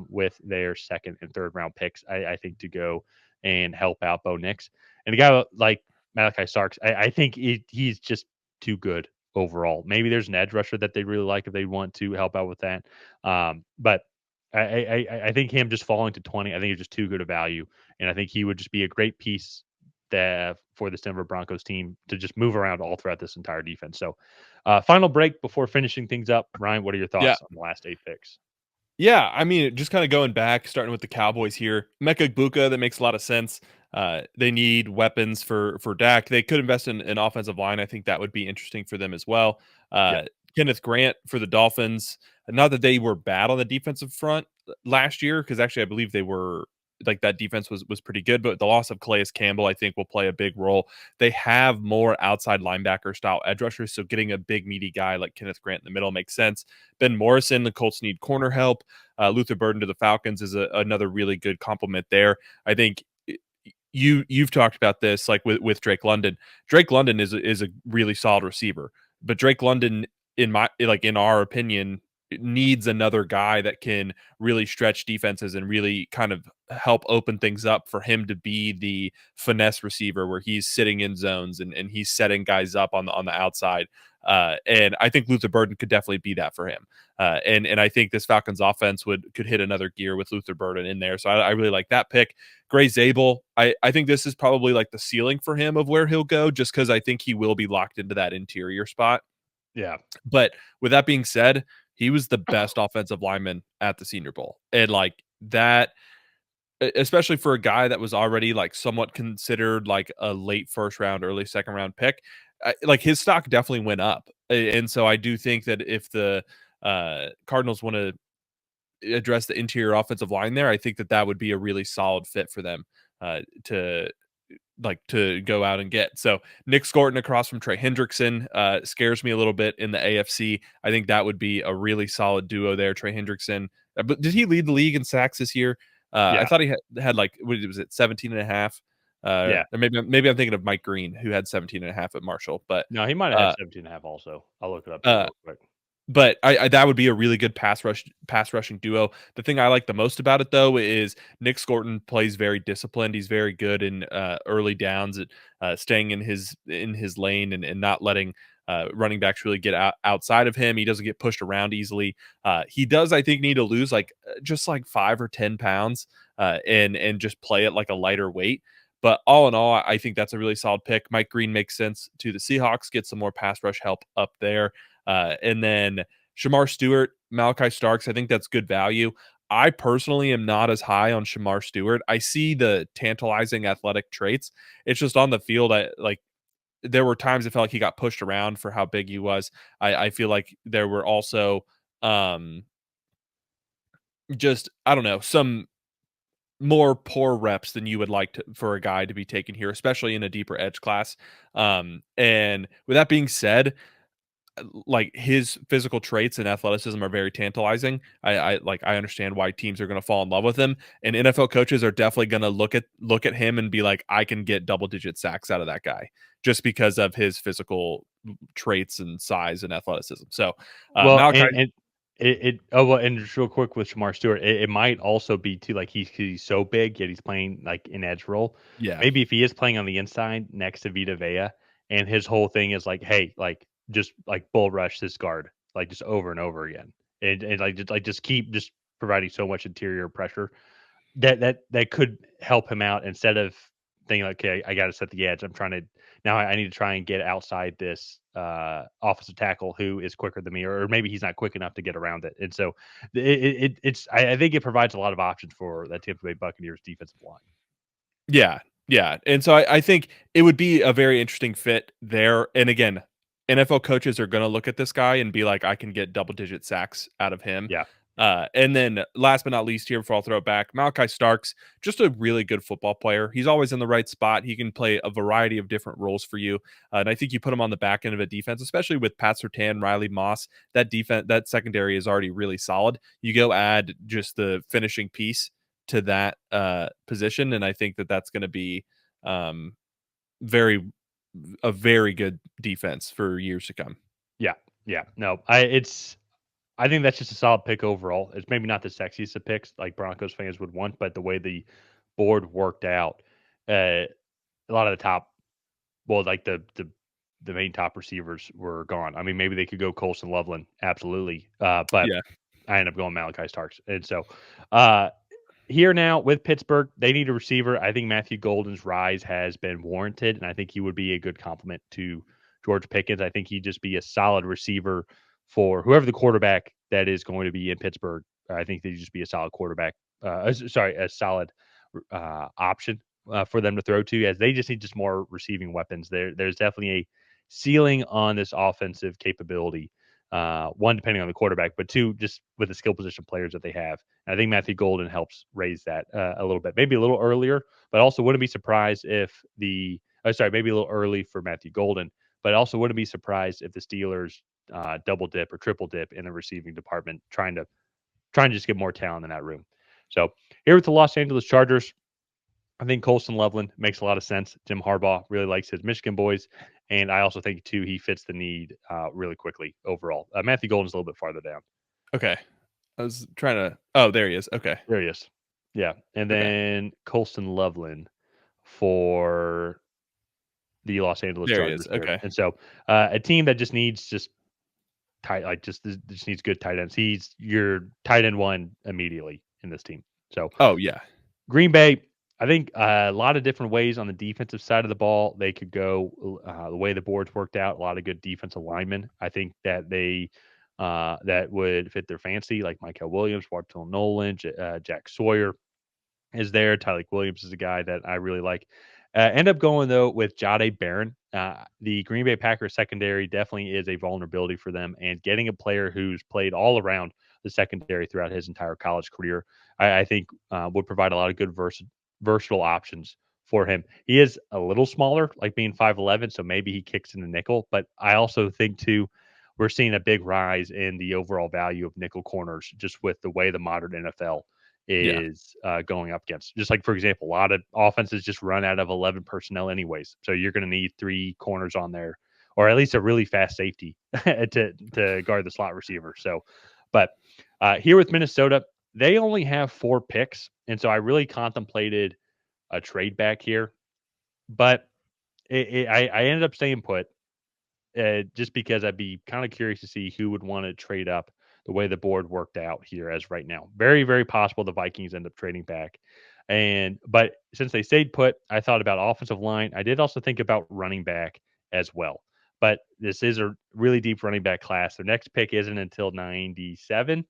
with their second and third round picks, I think, to go and help out Bo Nix. And a guy like Malachi Starks, I think he's just too good overall. Maybe there's an edge rusher that they really like if they want to help out with that. But I think him just falling to 20, I think he's just too good a value. And I think he would just be a great piece for this Denver Broncos team to just move around all throughout this entire defense. So final break before finishing things up. Ryan, what are your thoughts on the last 8 picks? Yeah, I mean, just kind of going back, starting with the Cowboys here. Emeka Egbuka, that makes a lot of sense. They need weapons for Dak. They could invest in an offensive line. I think that would be interesting for them as well. Kenneth Grant for the Dolphins. Not that they were bad on the defensive front last year, because actually I believe they were like that defense was pretty good, but the loss of Calais Campbell I think will play a big role. They have more outside linebacker style edge rushers, so getting a big meaty guy like Kenneth Grant in the middle makes sense. Ben Morrison, the Colts need corner help. Luther Burden to the Falcons is another really good compliment there. I think you've talked about this like with Drake London. Drake London is a really solid receiver, but Drake London in our opinion needs another guy that can really stretch defenses and really kind of help open things up for him to be the finesse receiver where he's sitting in zones and he's setting guys up on the outside. And I think Luther Burden could definitely be that for him. And I think this Falcons offense could hit another gear with Luther Burden in there. So I really like that pick. Gray Zabel, I think this is probably like the ceiling for him of where he'll go, just because I think he will be locked into that interior spot. Yeah. But with that being said, he was the best offensive lineman at the Senior Bowl. And like that, especially for a guy that was already like somewhat considered like a late first round, early second round pick, like his stock definitely went up. And so I do think that if the Cardinals want to address the interior offensive line there, I think that would be a really solid fit for them to go out and get. So Nick Scorton across from Trey Hendrickson scares me a little bit in the AFC. I think that would be a really solid duo there. Trey Hendrickson, but did he lead the league in sacks this year? I Yeah. thought he had like, what was it, 17 and a half? Yeah. Or maybe I'm thinking of Mike Green, who had 17 and a half at Marshall. But No, he might have had uh, 17 and a half also. I'll look it up here uh, real quick. but I that would be a really good pass rushing duo. The thing I like the most about it though is Nick Scorton plays very disciplined. He's very good in early downs at staying in his lane and not letting running backs really get outside of him. He doesn't get pushed around easily. He does, I think, need to lose like just like 5 or 10 pounds and just play it like a lighter weight. But all in all, I think that's a really solid pick. Mike Green makes sense to the Seahawks. Get some more pass rush help up there. And then Shamar Stewart, Malachi Starks, I think that's good value. I personally am not as high on Shamar Stewart. I see the tantalizing athletic traits. It's just on the field, there were times I felt like he got pushed around for how big he was. I feel like there were also just, I don't know, some more poor reps than you would like for a guy to be taken here, especially in a deeper edge class. And with that being said, like his physical traits and athleticism are very tantalizing. I understand why teams are going to fall in love with him, and NFL coaches are definitely going to look at him and be like, I can get double digit sacks out of that guy just because of his physical traits and size and athleticism. So Well, Malachi, and well, and just real quick with Shamar Stewart, it might also be too like he's so big yet he's playing like an edge role. yeah, Maybe if he is playing on the inside next to Vita Vea, and his whole thing is like, hey, like just like bull rush this guard like just over and over again, and just keep just providing so much interior pressure that could help him out instead of thinking like, okay, I got to set the edge. I'm trying to now. I need to try and get outside this offensive tackle who is quicker than me, or maybe he's not quick enough to get around it. And so it's I think it provides a lot of options for that Tampa Bay Buccaneers defensive line. yeah, yeah. And so I think it would be a very interesting fit there. And again, NFL coaches are going to look at this guy and be like, I can get double digit sacks out of him. Yeah, And then last but not least here, before I'll throw it back, Malachi Starks, just a really good football player. He's always in the right spot. He can play a variety of different roles for you. And I think you put him on the back end of a defense, especially with Pat Surtain, Riley Moss, that secondary is already really solid. You go add just the finishing piece to that position. And I think that's going to be um, very, a very good defense for years to come. yeah, yeah. No, I think that's just a solid pick overall. It's maybe not the sexiest of picks like Broncos fans would want, but the way the board worked out, a lot of the top, well, like the main top receivers were gone. I mean, maybe they could go Colson Loveland, absolutely, but Yeah. I end up going Malachi Starks, and so uh, here now with Pittsburgh, they need a receiver. I think Matthew Golden's rise has been warranted, and I think he would be a good complement to George Pickens. I think he'd just be a solid receiver for whoever the quarterback that is going to be in Pittsburgh. I think they'd just be a solid quarterback. A solid option for them to throw to, as they just need just more receiving weapons. There's definitely a ceiling on this offensive capability One, depending on the quarterback, but two, just with the skill position players that they have. And I think Matthew Golden helps raise that a little bit, maybe a little earlier, but also wouldn't be surprised if maybe a little early for Matthew Golden, but also wouldn't be surprised if the Steelers double dip or triple dip in the receiving department, trying to just get more talent in that room. So here with the Los Angeles Chargers, I think Colston Loveland makes a lot of sense. Jim Harbaugh really likes his Michigan boys. And I also think, too, he fits the need really quickly overall. Matthew Golden's a little bit farther down. Okay. I was trying to. Oh, there he is. Okay. There he is. Yeah. And Okay. then Colston Loveland for the Los Angeles There he Chargers is. here. Okay. And so a team that just needs just needs good tight ends. He's your tight end one immediately in this team. So Oh, yeah. Green Bay, I think a lot of different ways on the defensive side of the ball they could go. The way the boards worked out, a lot of good defensive linemen. I think that that would fit their fancy, like Michael Williams, Bartol Nolan, Jack Sawyer is there. Tyleik Williams is a guy that I really like. End up going though with Jahdae Barron. The Green Bay Packers secondary definitely is a vulnerability for them, and getting a player who's played all around the secondary throughout his entire college career, I think would provide a lot of good versatile options for him. He is a little smaller, like being 5'11", so maybe he kicks in the nickel. But I also think too, we're seeing a big rise in the overall value of nickel corners just with the way the modern NFL Yeah. is going up against. Just like, for example, a lot of offenses just run out of 11 personnel anyways. So you're going to need three corners on there, or at least a really fast safety to guard the slot receiver. So, but here with Minnesota, they only have 4 picks. And so I really contemplated a trade back here, but I ended up staying put just because I'd be kind of curious to see who would want to trade up the way the board worked out here as right now. Very, very possible the Vikings end up trading back. But since they stayed put, I thought about offensive line. I did also think about running back as well. But this is a really deep running back class. Their next pick isn't until 97.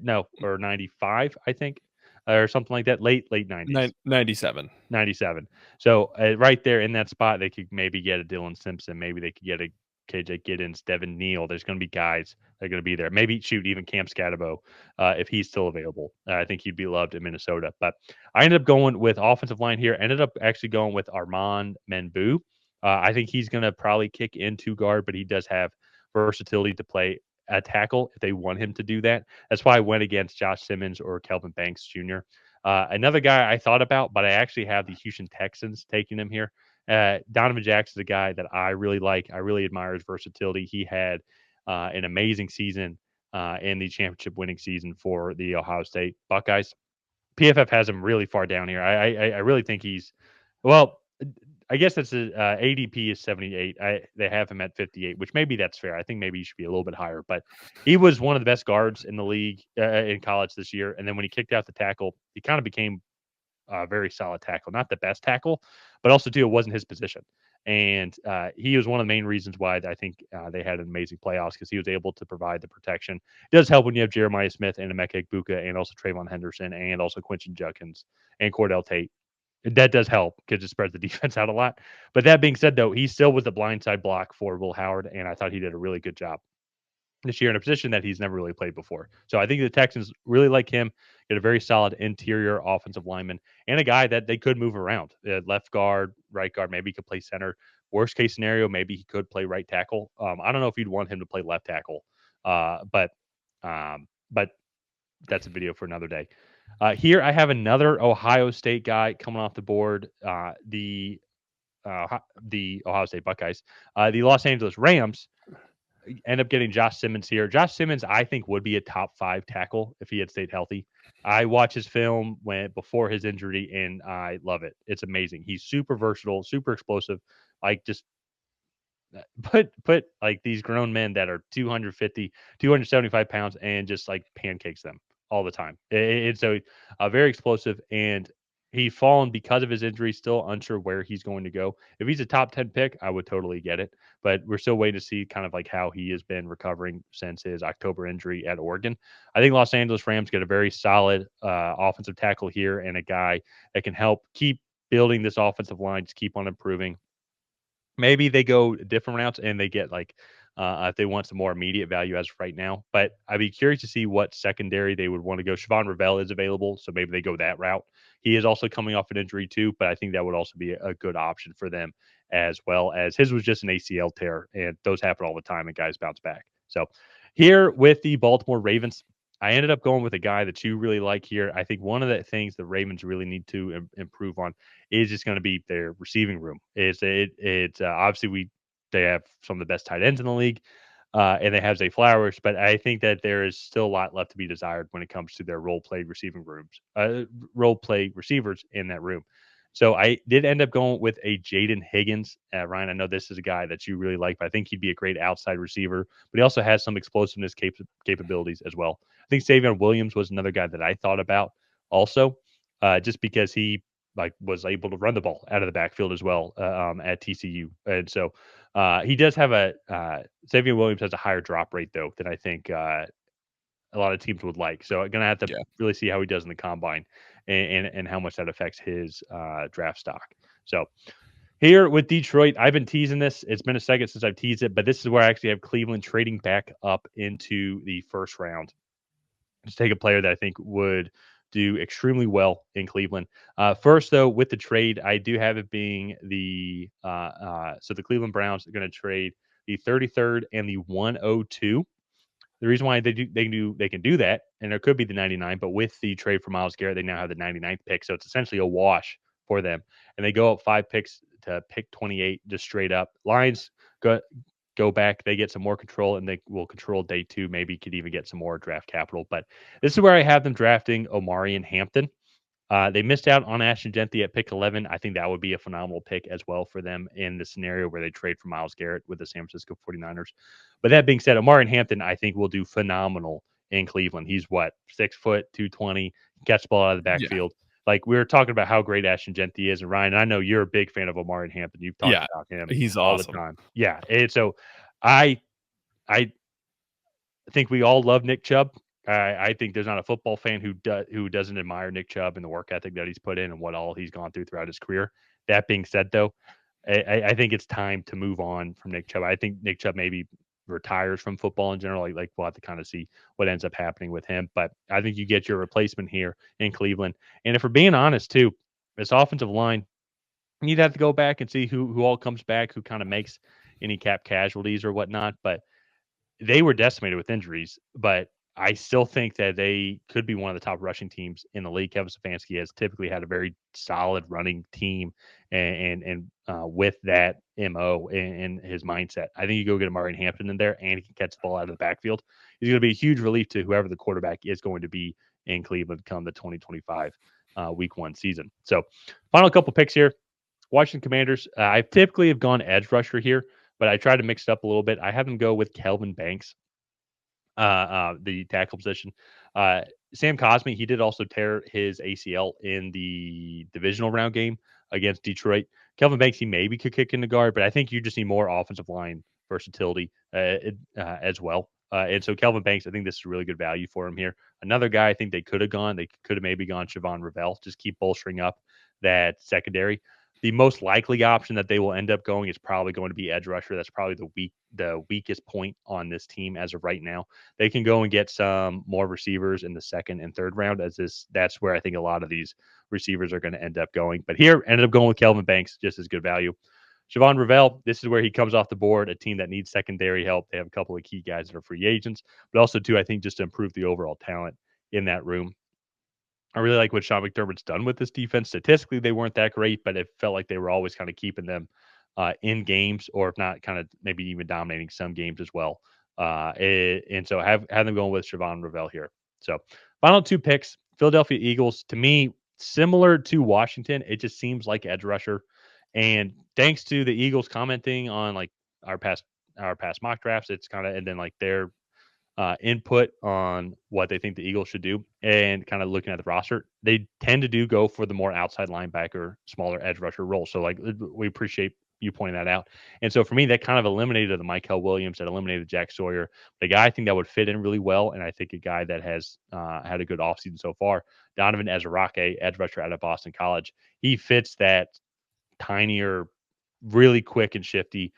No, or 95, I think, or something like that. Late 90s. 97. 97. So right there in that spot, they could maybe get a Dylan Simpson. Maybe they could get a KJ Giddens, Devin Neal. There's going to be guys that are going to be there. Maybe shoot even Cam Scatabo if he's still available. I think he'd be loved in Minnesota. But I ended up going with offensive line here. Ended up actually going with Armand Menbu. I think he's going to probably kick into guard, but he does have versatility to play at tackle if they want him to do that. That's why I went against Josh Simmons or Kelvin Banks Jr. Another guy I thought about, but I actually have the Houston Texans taking him here. Donovan Jackson is a guy that I really like. I really admire his versatility. He had an amazing season in the championship winning season for the Ohio State Buckeyes. PFF has him really far down here. I really think he's well. I guess that's ADP is 78. They have him at 58, which maybe that's fair. I think maybe he should be a little bit higher, but he was one of the best guards in the league in college this year. And then when he kicked out the tackle, he kind of became a very solid tackle, not the best tackle, but also too it wasn't his position. And he was one of the main reasons why I think they had an amazing playoffs because he was able to provide the protection. It does help when you have Jeremiah Smith and Emeka Egbuka and also Trayvon Henderson and also Quinton Judkins and Cordell Tate. That does help because it spreads the defense out a lot. But that being said, though, he still was the blindside block for Will Howard, and I thought he did a really good job this year in a position that he's never really played before. So I think the Texans really like him, get a very solid interior offensive lineman, and a guy that they could move around. Left guard, right guard, maybe he could play center. Worst case scenario, maybe he could play right tackle. I don't know if you'd want him to play left tackle, but that's a video for another day. Here I have another Ohio State guy coming off the board. The Ohio State Buckeyes, the Los Angeles Rams end up getting Josh Simmons here. Josh Simmons, I think, would be a top 5 tackle if he had stayed healthy. I watched his film before his injury, and I love it. It's amazing. He's super versatile, super explosive. Like just put like these grown men that are 250, 275 pounds and just like pancakes them all the time. It's so very explosive, and he's fallen because of his injury. Still unsure where he's going to go. If he's a top 10 pick, I would totally get it. But we're still waiting to see kind of like how he has been recovering since his October injury at Oregon. I think Los Angeles Rams get a very solid offensive tackle here and a guy that can help keep building this offensive line, just keep on improving. Maybe they go different routes and they get like if they want some more immediate value as of right now. But I'd be curious to see what secondary they would want to go. Siobhan Ravel is available, so maybe they go that route. He is also coming off an injury too, but I think that would also be a good option for them, as well as his was just an ACL tear, and those happen all the time, and guys bounce back. So here with the Baltimore Ravens, I ended up going with a guy that you really like here. I think one of the things the Ravens really need to improve on is just going to be their receiving room. It's obviously they have some of the best tight ends in the league, and they have Zay Flowers, but I think that there is still a lot left to be desired when it comes to their role play receiving rooms, role play receivers in that room. So I did end up going with a Jaden Higgins. Ryan, I know this is a guy that you really like, but I think he'd be a great outside receiver. But he also has some explosiveness capabilities as well. I think Savion Williams was another guy that I thought about also, just because he was able to run the ball out of the backfield as well at TCU, and so he does have Savion Williams has a higher drop rate though than I think a lot of teams would like. So I'm gonna have to Yeah. really see how he does in the combine and how much that affects his draft stock. So here with Detroit, I've been teasing this. It's been a second since I've teased it, but this is where I actually have Cleveland trading back up into the first round. Just take a player that I think would do extremely well in Cleveland. First, though, with the trade, I do have it being so the Cleveland Browns are going to trade the 33rd and the 102. The reason why they can do that, and there could be the 99, but with the trade for Miles Garrett, they now have the 99th pick, so it's essentially a wash for them. And they go up 5 picks to pick 28, just straight up. Lions go back, they get some more control, and they will control day two. Maybe could even get some more draft capital. But this is where I have them drafting Omari and Hampton. They missed out on Ashton Genty at pick 11. I think that would be a phenomenal pick as well for them in the scenario where they trade for Myles Garrett with the San Francisco 49ers. But that being said, Omari and Hampton, I think, will do phenomenal in Cleveland. He's what, 6 foot, 220, catch the ball out of the Yeah. backfield. Like we were talking about how great Ashton Genty is, and Ryan, I know you're a big fan of Omari and Hampton. You've talked Yeah. about him He's all the awesome. time. Yeah. And so I I think we all love Nick Chubb. I think there's not a football fan who doesn't admire Nick Chubb and the work ethic that he's put in and what all he's gone through throughout his career. That being said, though, I think it's time to move on from Nick Chubb. I think Nick Chubb maybe retires from football in general. Like we'll have to kind of see what ends up happening with him. But I think you get your replacement here in Cleveland. And if we're being honest, too, this offensive line, you'd have to go back and see who all comes back, who kind of makes any cap casualties or whatnot. But they were decimated with injuries, but I still think that they could be one of the top rushing teams in the league. Kevin Stefanski has typically had a very solid running team, and with that mo and his mindset, I think you go get Amari Hampton in there, and he can catch the ball out of the backfield. He's going to be a huge relief to whoever the quarterback is going to be in Cleveland come the 2025 Week 1 season. So, final couple picks here. Washington Commanders. I typically have gone edge rusher here, but I tried to mix it up a little bit. I have them go with Kelvin Banks, the tackle position. Sam Cosmi, he did also tear his ACL in the divisional round game against Detroit. Kelvin Banks, he maybe could kick in the guard, but I think you just need more offensive line versatility as well. And so Kelvin Banks, I think this is really good value for him here. Another guy I think they could have maybe gone Siobhan Ravel, just keep bolstering up that secondary. The most likely option that they will end up going is probably going to be edge rusher. That's probably the weakest point on this team as of right now. They can go and get some more receivers in the second and third round, that's where I think a lot of these receivers are going to end up going. But here ended up going with Kelvin Banks, just as good value. Siobhan Ravel, this is where he comes off the board, a team that needs secondary help. They have a couple of key guys that are free agents, but also too, I think, just to improve the overall talent in that room. I really like what Sean McDermott's done with this defense. Statistically, they weren't that great, but it felt like they were always kind of keeping them in games, or if not, kind of maybe even dominating some games as well. And so have them going with Siobhan Ravel here. So final two picks, Philadelphia Eagles. To me, similar to Washington, it just seems like edge rusher. And thanks to the Eagles commenting on like our past mock drafts, it's kind of and then like their input on what they think the Eagles should do and kind of looking at the roster, they tend to go for the more outside linebacker, smaller edge rusher role. So like we appreciate you pointing that out. And so for me, that kind of eliminated the Michael Williams, that eliminated Jack Sawyer. The guy I think that would fit in really well, and I think a guy that has had a good offseason so far, Donovan Ezrake, edge rusher out of Boston College. He fits that tinier, really quick and shifty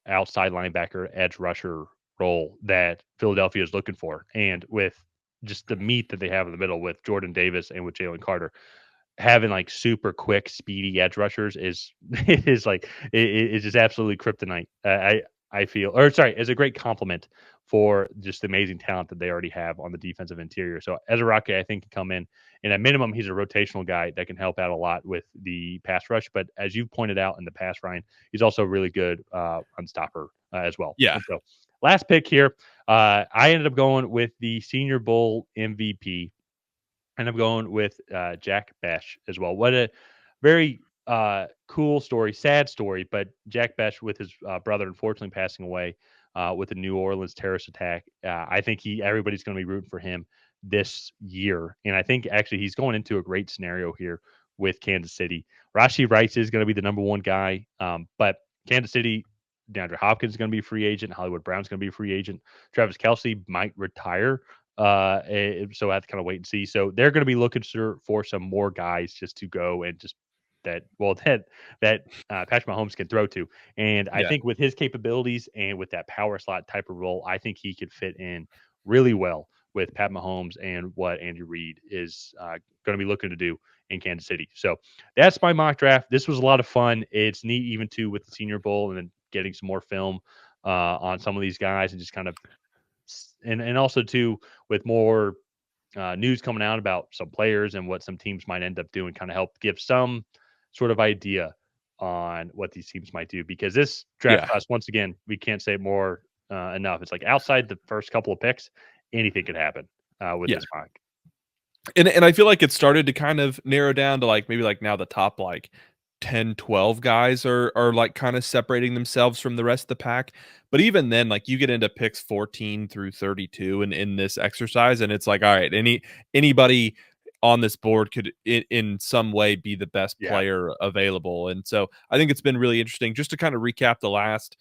outside linebacker, edge rusher role that Philadelphia is looking for. And with just the meat that they have in the middle with Jordan Davis and with Jalen Carter, having like super quick, speedy edge rushers is it is like it's just absolutely kryptonite. I feel, or sorry, is a great compliment for just the amazing talent that they already have on the defensive interior. So Ezra I think can come in, and at minimum, he's a rotational guy that can help out a lot with the pass rush. But as you pointed out in the past, Ryan, he's also a really good unstopper as well. Yeah. And so last pick here, I ended up going with the Senior Bowl MVP, and I'm going with Jack Besh as well. What a very cool story, sad story, but Jack Besh with his brother unfortunately passing away with the New Orleans terrorist attack. I think everybody's going to be rooting for him this year, and I think actually he's going into a great scenario here with Kansas City. Rashi Rice is going to be the number one guy, but Kansas City. DeAndre Hopkins is going to be a free agent. Hollywood Brown's going to be a free agent. Travis Kelsey might retire, so I have to kind of wait and see. So they're going to be looking for some more guys just to go and just that Patrick Mahomes can throw to. And I Yeah. think with his capabilities and with that power slot type of role, I think he could fit in really well with Pat Mahomes and what Andy Reid is going to be looking to do in Kansas City. So that's my mock draft. This was a lot of fun. It's neat even too with the Senior Bowl and then getting some more film on some of these guys and just kind of and also too with more news coming out about some players and what some teams might end up doing, kind of help give some sort of idea on what these teams might do. Because this draft Yeah. class, once again, we can't say more enough. It's like outside the first couple of picks, anything could happen with Yeah. this mock. And I feel like it started to kind of narrow down to like maybe like now the top like 10, 12 guys are like kind of separating themselves from the rest of the pack. But even then, like you get into picks 14 through 32 in this exercise, and it's like, all right, anybody on this board could in some way be the best Yeah. player available. And so I think it's been really interesting just to kind of recap the last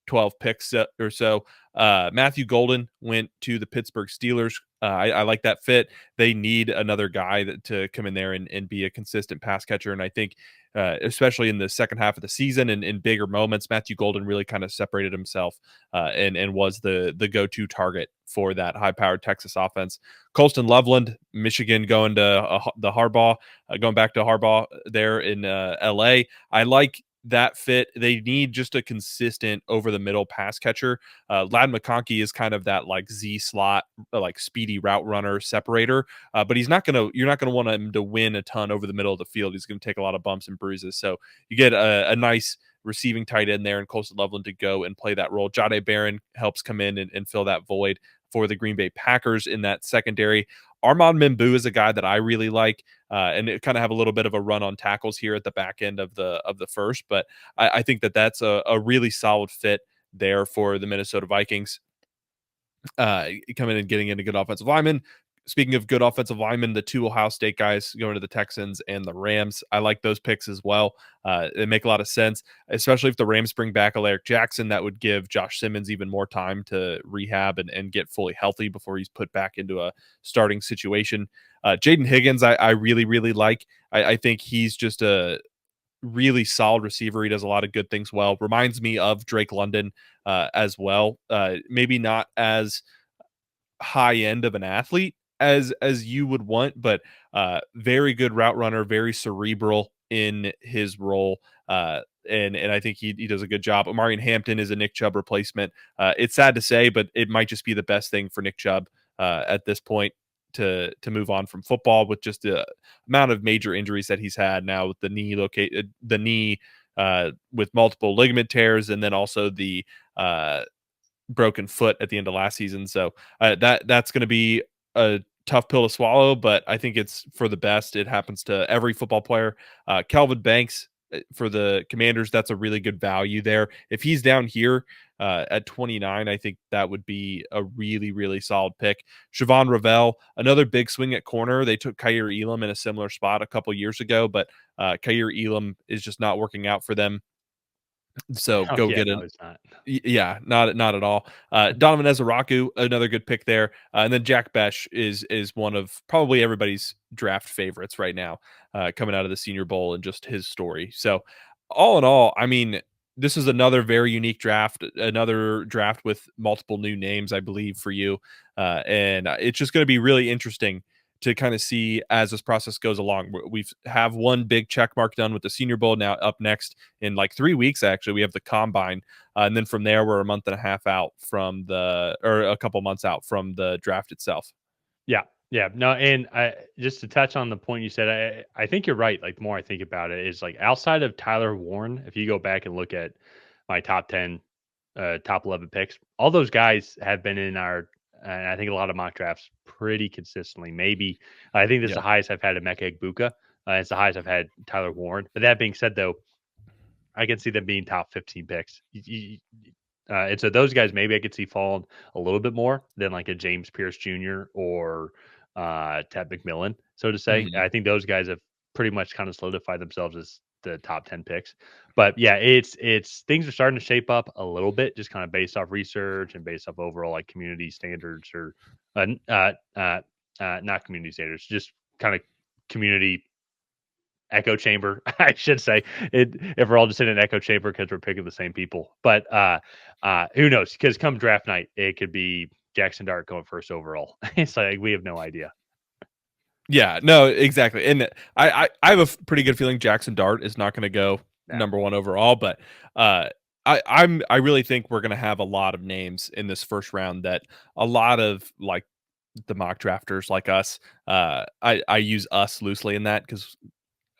12 picks or so. Matthew Golden went to the Pittsburgh Steelers. I like that fit. They need another guy to come in there and be a consistent pass catcher. And I think, especially in the second half of the season and in bigger moments, Matthew Golden really kind of separated himself and was the go-to target for that high-powered Texas offense. Colston Loveland, Michigan, going to going back to Harbaugh there in L.A. I like that fit. They need just a consistent over the middle pass catcher. Lad McConkey is kind of that like Z slot, like speedy route runner separator, but you're not going to want him to win a ton over the middle of the field. He's going to take a lot of bumps and bruises. So you get a nice receiving tight end there and Colston Loveland to go and play that role. Jahdae Barron helps come in and fill that void for the Green Bay Packers in that secondary. Armand Membu is a guy that I really like, and it kind of have a little bit of a run on tackles here at the back end of the first. But I think that's a really solid fit there for the Minnesota Vikings. Coming and getting into good offensive linemen. Speaking of good offensive linemen, the two Ohio State guys going to the Texans and the Rams. I like those picks as well. They make a lot of sense, especially if the Rams bring back Alaric Jackson. That would give Josh Simmons even more time to rehab and get fully healthy before he's put back into a starting situation. Jaden Higgins, I really, really like. I think he's just a really solid receiver. He does a lot of good things well. Reminds me of Drake London as well. Maybe not as high end of an athlete as you would want, but very good route runner, very cerebral in his role. And I think he does a good job. Omarion Hampton is a Nick Chubb replacement. It's sad to say, but it might just be the best thing for Nick Chubb at this point to move on from football with just the amount of major injuries that he's had now with the knee with multiple ligament tears, and then also the broken foot at the end of last season. So that's going to be a tough pill to swallow, but I think it's for the best. It happens to every football player. Calvin Banks for the Commanders, that's a really good value there. If he's down here at 29, I think that would be a really, really solid pick. Siobhan Ravel, another big swing at corner. They took Kaiir Elam in a similar spot a couple years ago, but Kaiir Elam is just not working out for them. So Oh, go yeah, get no, an it's not. yeah, not at all. Donovan Ezaraku, another good pick there, and then Jack Besh is one of probably everybody's draft favorites right now, coming out of the Senior Bowl and just his story. So, all in all, I mean, this is another very unique draft, another draft with multiple new names, I believe, for you. And it's just going to be really interesting to kind of see as this process goes along. We've have one big check mark done with the Senior Bowl. Now up next in like 3 weeks, actually, we have the Combine. And then from there, we're a month and a half out from or a couple months out from the draft itself. Yeah. Yeah. No, and just to touch on the point you said, I think you're right. Like, the more I think about it, is like outside of Tyler Warren, if you go back and look at my top 10, top 11 picks, all those guys have been in our, and I think a lot of mock drafts pretty consistently. Maybe I think this is Yeah. the highest I've had Emeka Egbuka. It's the highest I've had Tyler Warren. But that being said, though, I can see them being top 15 picks. And so those guys, maybe I could see falling a little bit more than like a James Pierce Jr. or Ted McMillan, so to say. Mhm. I think those guys have pretty much kind of solidified themselves as the top 10 picks. But yeah, it's things are starting to shape up a little bit, just kind of based off research and based off overall like community standards or not community standards, just kind of community echo chamber, I should say. If we're all just in an echo chamber because we're picking the same people. But who knows? Because come draft night, it could be Jackson Dart going first overall. It's like we have no idea. Yeah, no, exactly. And I have a pretty good feeling Jackson Dart is not going to go Yeah. number one overall, but I really think we're going to have a lot of names in this first round that a lot of like the mock drafters like us, I use us loosely in that because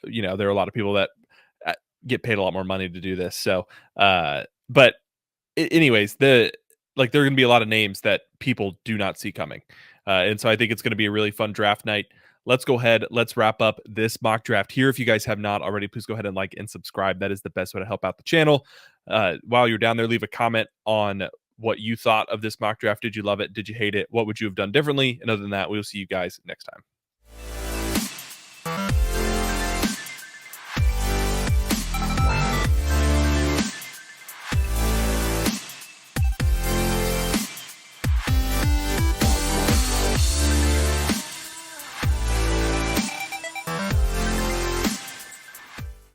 there are a lot of people that uh, get paid a lot more money to do this. So, but anyways, there are going to be a lot of names that people do not see coming, and so I think it's going to be a really fun draft night. Let's go ahead. Let's wrap up this mock draft here. If you guys have not already, please go ahead and like and subscribe. That is the best way to help out the channel. While you're down there, leave a comment on what you thought of this mock draft. Did you love it? Did you hate it? What would you have done differently? And other than that, we'll see you guys next time.